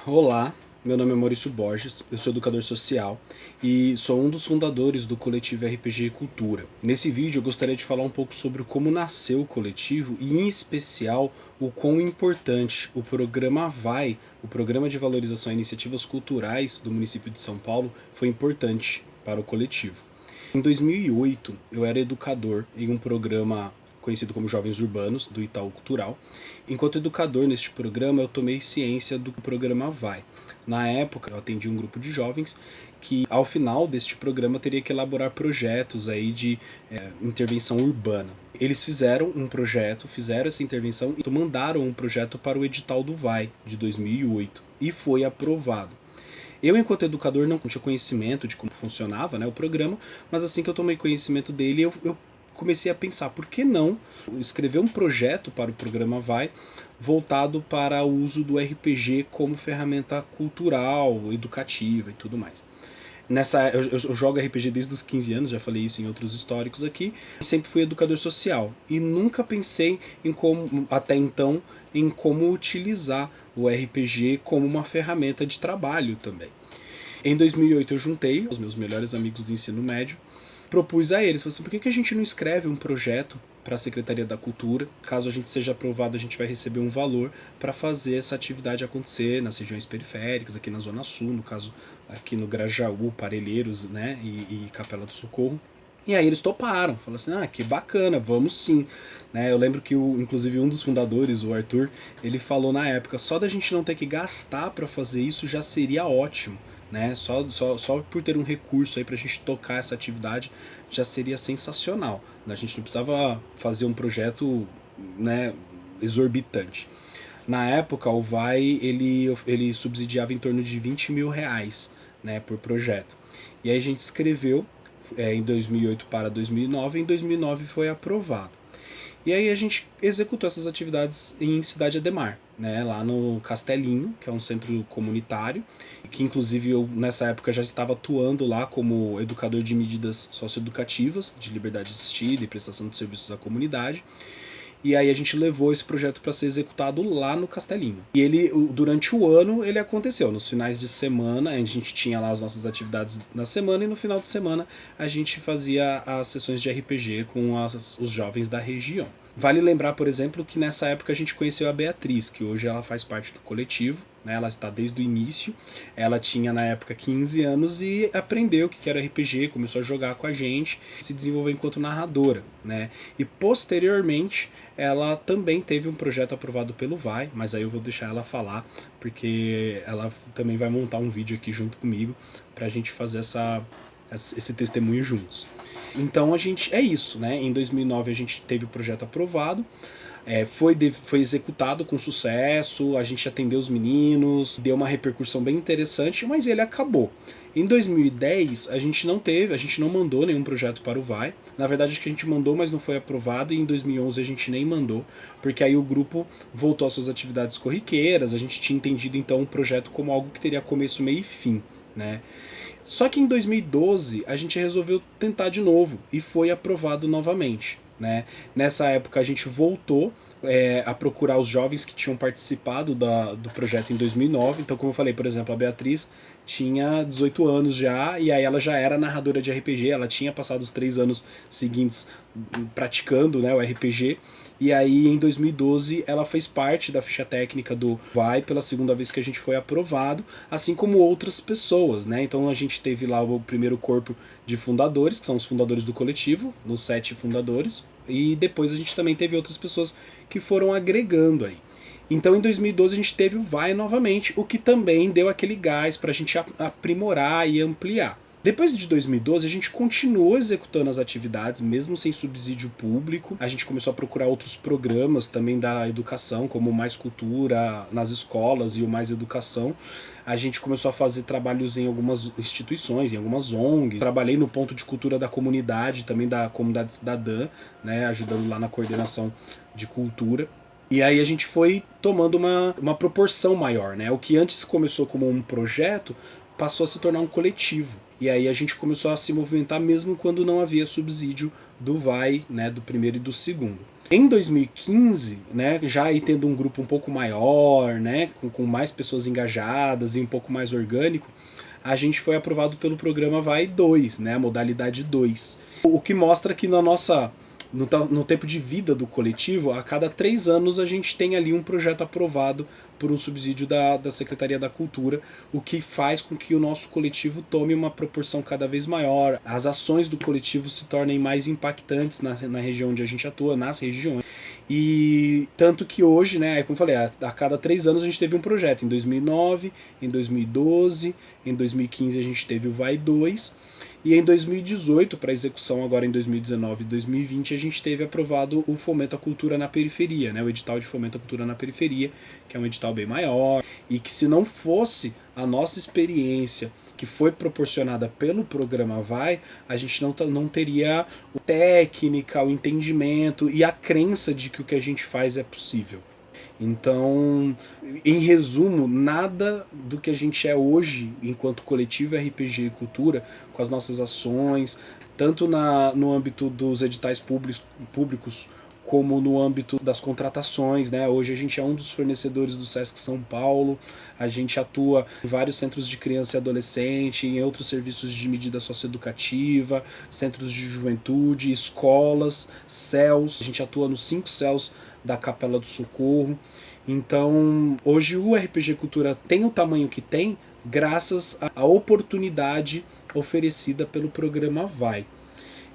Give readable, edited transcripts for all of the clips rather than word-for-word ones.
Olá, meu nome é Maurício Borges, eu sou educador social e sou um dos fundadores do coletivo RPG Cultura. Nesse vídeo eu gostaria de falar um pouco sobre como nasceu o coletivo e, em especial, o quão importante o programa VAI, o Programa de Valorização a Iniciativas Culturais do município de São Paulo, foi importante para o coletivo. Em 2008, eu era educador em um programa conhecido como Jovens Urbanos, do Itaú Cultural. Enquanto educador neste programa, eu tomei ciência do que o programa vai. Na época, eu atendi um grupo de jovens que, ao final deste programa, teria que elaborar projetos aí de intervenção urbana. Eles fizeram um projeto, fizeram essa intervenção e mandaram um projeto para o edital do VAI, de 2008, e foi aprovado. Eu, enquanto educador, não tinha conhecimento de como funcionava, né, o programa, mas assim que eu tomei conhecimento dele, eu comecei a pensar, por que não escrever um projeto para o programa VAI voltado para o uso do RPG como ferramenta cultural, educativa e tudo mais. Eu jogo RPG desde os 15 anos, já falei isso em outros históricos aqui, e sempre fui educador social. E nunca pensei em como, até então, em como utilizar o RPG como uma ferramenta de trabalho também. Em 2008 eu juntei os meus melhores amigos do ensino médio, propus a eles, falei assim, por que a gente não escreve um projeto para a Secretaria da Cultura? Caso a gente seja aprovado, a gente vai receber um valor para fazer essa atividade acontecer nas regiões periféricas, aqui na Zona Sul, no caso aqui no Grajaú, Parelheiros, né, e Capela do Socorro. E aí eles toparam, falaram assim, que bacana, vamos sim. Né, eu lembro que, inclusive, um dos fundadores, o Arthur, ele falou na época, só da gente não ter que gastar para fazer isso já seria ótimo. Né? Só por ter um recurso aí pra gente tocar essa atividade já seria sensacional. A gente não precisava fazer um projeto, né, exorbitante. Na época, o VAI ele subsidiava em torno de 20 mil reais, né, por projeto. E aí a gente escreveu em 2008 para 2009, e em 2009 foi aprovado. E aí a gente executou essas atividades em Cidade Ademar, né, lá no Castelinho, que é um centro comunitário, que inclusive eu nessa época já estava atuando lá como educador de medidas socioeducativas, de liberdade assistida e prestação de serviços à comunidade. E aí a gente levou esse projeto para ser executado lá no Castelinho. E ele, durante o ano, ele aconteceu. Nos finais de semana, a gente tinha lá as nossas atividades na semana, e no final de semana a gente fazia as sessões de RPG com os jovens da região. Vale lembrar, por exemplo, que nessa época a gente conheceu a Beatriz, que hoje ela faz parte do coletivo, né? Ela está desde o início. Ela tinha na época 15 anos e aprendeu o que era RPG, começou a jogar com a gente, se desenvolveu enquanto narradora, né? E posteriormente ela também teve um projeto aprovado pelo VAI, mas aí eu vou deixar ela falar, porque ela também vai montar um vídeo aqui junto comigo pra gente fazer esse testemunho juntos. Então é isso, né? Em 2009 a gente teve o projeto aprovado, foi executado com sucesso, a gente atendeu os meninos, deu uma repercussão bem interessante, mas ele acabou. Em 2010 a gente não mandou nenhum projeto para o VAI. Na verdade, acho que a gente mandou, mas não foi aprovado, e em 2011 a gente nem mandou, porque aí o grupo voltou às suas atividades corriqueiras, a gente tinha entendido então o projeto como algo que teria começo, meio e fim, né? Só que em 2012 a gente resolveu tentar de novo e foi aprovado novamente. Né? Nessa época a gente voltou a procurar os jovens que tinham participado do projeto em 2009. Então, como eu falei, por exemplo, a Beatriz tinha 18 anos já, e aí ela já era narradora de RPG, ela tinha passado os 3 anos seguintes praticando, né, o RPG, e aí em 2012 ela fez parte da ficha técnica do VAI pela segunda vez que a gente foi aprovado, assim como outras pessoas, né? Então a gente teve lá o primeiro corpo de fundadores, que são os fundadores do coletivo, os 7 fundadores, e depois a gente também teve outras pessoas que foram agregando aí. Então em 2012 a gente teve o VAI novamente, o que também deu aquele gás para a gente aprimorar e ampliar. Depois de 2012, a gente continuou executando as atividades, mesmo sem subsídio público. A gente começou a procurar outros programas também da educação, como o Mais Cultura nas escolas e o Mais Educação. A gente começou a fazer trabalhos em algumas instituições, em algumas ONGs. Trabalhei no ponto de cultura da comunidade, também da comunidade cidadã, né, ajudando lá na coordenação de cultura. E aí a gente foi tomando uma proporção maior, né? O que antes começou como um projeto passou a se tornar um coletivo. E aí a gente começou a se movimentar mesmo quando não havia subsídio do Vai, né, do primeiro e do segundo. Em 2015, né, já aí tendo um grupo um pouco maior, né, com mais pessoas engajadas e um pouco mais orgânico, a gente foi aprovado pelo programa Vai 2, né, a modalidade 2. O que mostra que no tempo de vida do coletivo, a cada 3 anos a gente tem ali um projeto aprovado por um subsídio da Secretaria da Cultura, o que faz com que o nosso coletivo tome uma proporção cada vez maior, as ações do coletivo se tornem mais impactantes na região onde a gente atua, nas regiões. E tanto que hoje, né, como eu falei, a cada 3 anos a gente teve um projeto. Em 2009, em 2012, em 2015 a gente teve o Vai 2, e em 2018, para execução agora em 2019 e 2020, a gente teve aprovado o Fomento à Cultura na Periferia, né, o edital de Fomento à Cultura na Periferia, que é um edital bem maior, e que se não fosse a nossa experiência que foi proporcionada pelo programa Vai, a gente não teria a técnica, o entendimento e a crença de que o que a gente faz é possível. Então, em resumo, nada do que a gente é hoje, enquanto coletivo RPG e cultura, com as nossas ações, tanto no âmbito dos editais públicos como no âmbito das contratações, né? Hoje a gente é um dos fornecedores do Sesc São Paulo, a gente atua em vários centros de criança e adolescente, em outros serviços de medida socioeducativa, centros de juventude, escolas, CELS, a gente atua nos 5 CELS da Capela do Socorro. Então, hoje o RPG Cultura tem o tamanho que tem graças à oportunidade oferecida pelo programa Vai.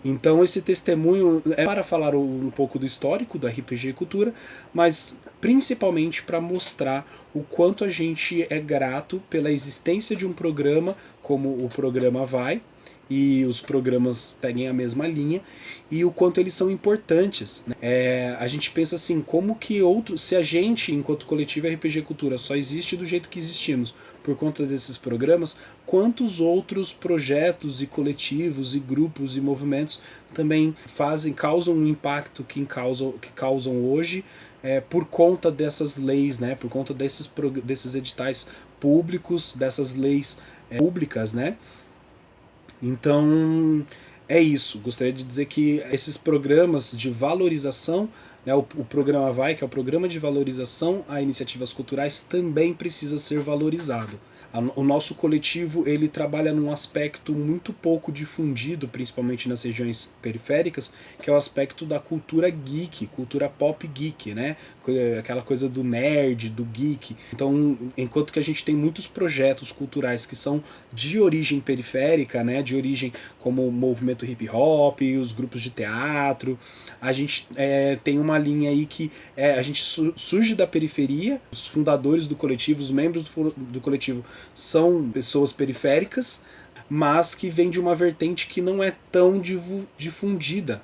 Então esse testemunho é para falar um pouco do histórico do RPG Cultura, mas principalmente para mostrar o quanto a gente é grato pela existência de um programa como o programa Vai, e os programas seguem a mesma linha, e o quanto eles são importantes, né? A gente pensa assim, como que se a gente, enquanto coletivo RPG Cultura, só existe do jeito que existimos por conta desses programas, quantos outros projetos e coletivos e grupos e movimentos também causam um impacto que causam hoje por conta dessas leis, né? Por conta desses editais públicos, dessas leis públicas, né? Então, é isso. Gostaria de dizer que esses programas de valorização, né, o programa Vai, que é o Programa de Valorização a Iniciativas Culturais, também precisa ser valorizado. O nosso coletivo ele trabalha num aspecto muito pouco difundido, principalmente nas regiões periféricas, que é o aspecto da cultura geek, cultura pop geek, né? Aquela coisa do nerd, do geek. Então, enquanto que a gente tem muitos projetos culturais que são de origem periférica, né? De origem como o movimento hip hop, os grupos de teatro, a gente tem uma linha aí que a gente surge da periferia, os fundadores do coletivo, os membros do coletivo são pessoas periféricas, mas que vem de uma vertente que não é tão difundida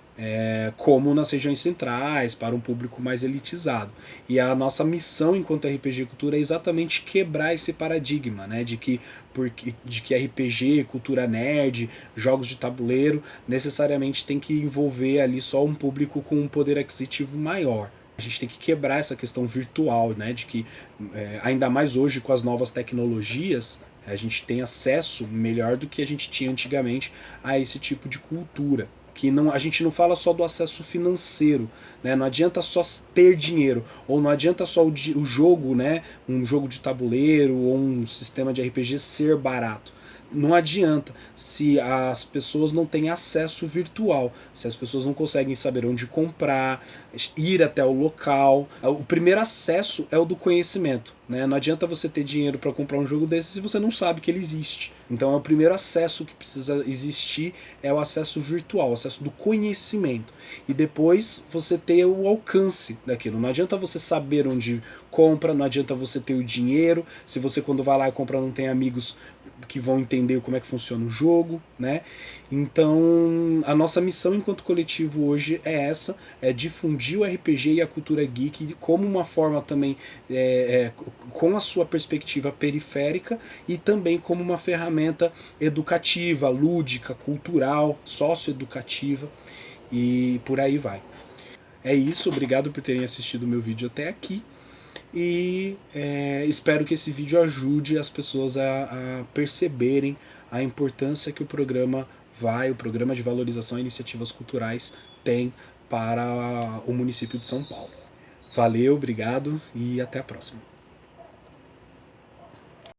como nas regiões centrais, para um público mais elitizado. E a nossa missão enquanto RPG Cultura é exatamente quebrar esse paradigma, né, de que RPG, cultura nerd, jogos de tabuleiro, necessariamente tem que envolver ali só um público com um poder aquisitivo maior. A gente tem que quebrar essa questão virtual, né, de que, ainda mais hoje com as novas tecnologias, a gente tem acesso melhor do que a gente tinha antigamente a esse tipo de cultura. Que a gente não fala só do acesso financeiro, né? Não adianta só ter dinheiro, ou não adianta só o jogo, né? Um jogo de tabuleiro ou um sistema de RPG ser barato. Não adianta se as pessoas não têm acesso virtual, se as pessoas não conseguem saber onde comprar, ir até o local. O primeiro acesso é o do conhecimento, né? Não adianta você ter dinheiro para comprar um jogo desse se você não sabe que ele existe. Então é o primeiro acesso que precisa existir, é o acesso virtual, o acesso do conhecimento. E depois você ter o alcance daquilo. Não adianta você saber onde compra, não adianta você ter o dinheiro, se você quando vai lá e compra não tem amigos que vão entender como é que funciona o jogo, né? Então, a nossa missão enquanto coletivo hoje é essa, é difundir o RPG e a cultura geek como uma forma também, com a sua perspectiva periférica, e também como uma ferramenta educativa, lúdica, cultural, socioeducativa, e por aí vai. É isso, obrigado por terem assistido o meu vídeo até aqui. E espero que esse vídeo ajude as pessoas a perceberem a importância que o programa Vai, o Programa de Valorização a Iniciativas Culturais, tem para o município de São Paulo. Valeu, obrigado e até a próxima.